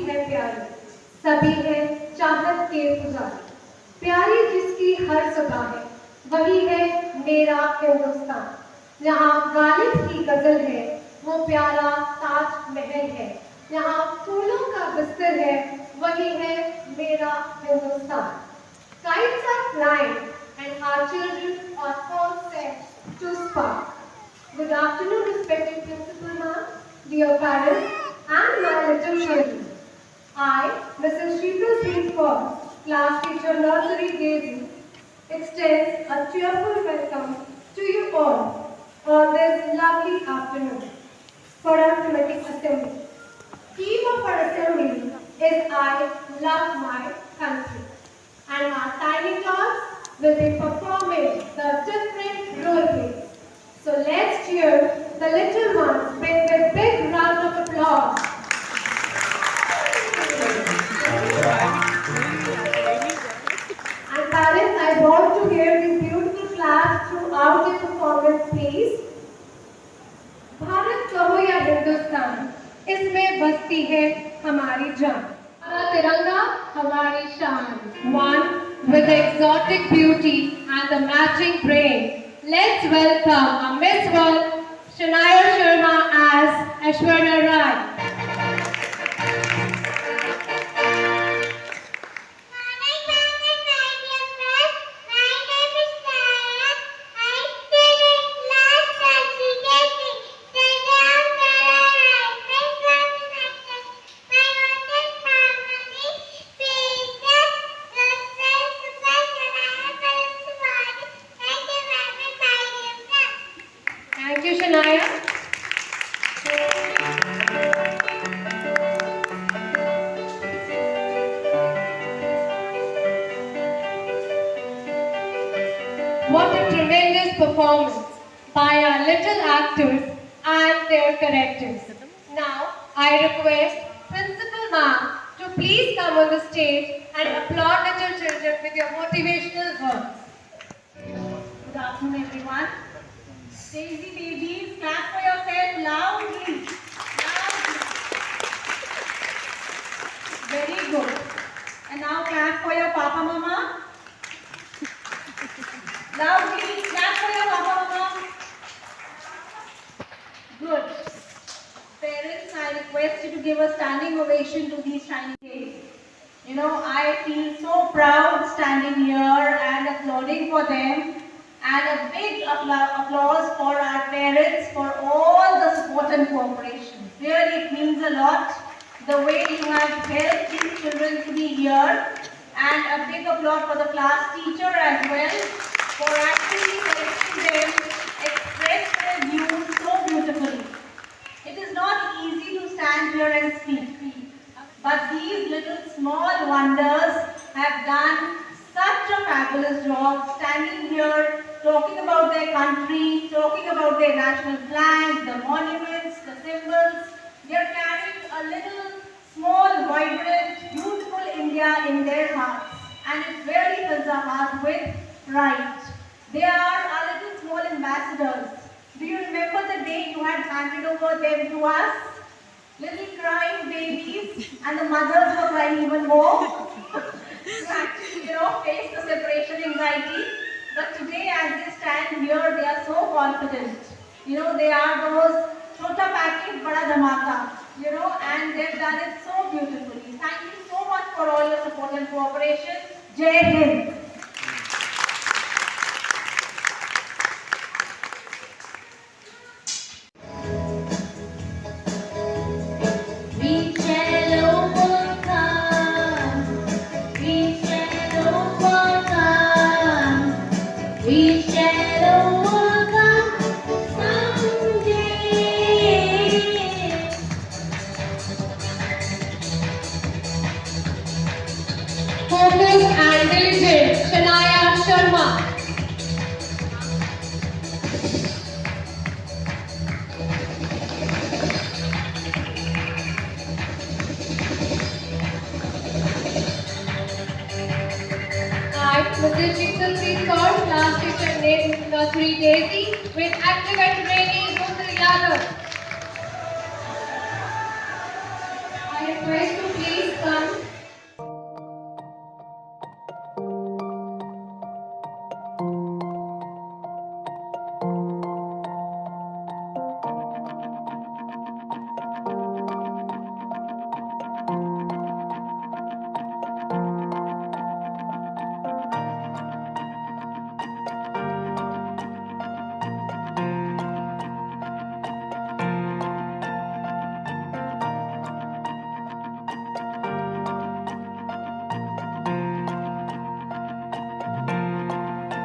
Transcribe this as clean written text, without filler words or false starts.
है प्यारी, सभी है चाहत के पुजारी। प्यारी जिसकी हर सुबह है, वही है मेरा हिंदुस्तान। जहाँ गालिब की गजल है, वो प्यारा ताज महल है। यहाँ फूलों का बिस्तर है, वही है मेरा Hindustan. Kites are flying and our children are all set to spark. Good afternoon, respected Principal Ma'am, dear parents, and my little children. I, Mrs. Sheetal Singh Kaur, class teacher nursery Daisy, extends a cheerful welcome to you all on this lovely afternoon for our thematic assembly. Theme of our assembly is I love my country, and our tiny tots will be performing the different role plays. So let's cheer the little ones with a big round of applause. And parents, I want to hear this beautiful class throughout the performance, please. Bharat कहो या हिंदुस्तान, इसमें बसती है हमारी जान। हमारा तिरंगा हमारी शान। One with exotic beauty and the matching brain. Let's welcome our Miss World, Shanaya as Aishwarya Rai. Thank you, Shanaya. What a tremendous performance by our little actors and their characters. Now, I request Principal Ma'am to please come on the stage and applaud little children with your motivational words. Good afternoon, everyone. Daisy babies, clap for yourself loudly. Loudly. Very good. And now clap for your papa mama. Loudly, clap for your papa mama. Good. Parents, I request you to give a standing ovation to these tiny kids. You know, I feel so proud standing here and applauding for them. And a big applause for our parents for all the support and cooperation. Really, it means a lot the way you have helped these children to be here. And a big applause for the class teacher as well for actually helping them express their views so beautifully. It is not easy to stand here and speak, but these little small wonders have done such a fabulous job standing here, talking about their country, talking about their national flag, the monuments, the symbols. They are carrying a little, small, vibrant, beautiful India in their hearts. And it really fills our heart with pride. They are our little small ambassadors. Do you remember the day you had handed over them to us? Little crying babies, and the mothers were crying even more. To actually, face the separation anxiety. But today, as they stand here, they are so confident. They are those chota packet, bada dhamaka. And they've done it so beautifully. Thank you so much for all your support and cooperation. Jai Hind. Focused and diligent, Shanaya Sharma. I, Mrs. Sheetal Singh Kaur, class teacher nursery Daisy, with active and training Gundar Yadav. I request to please come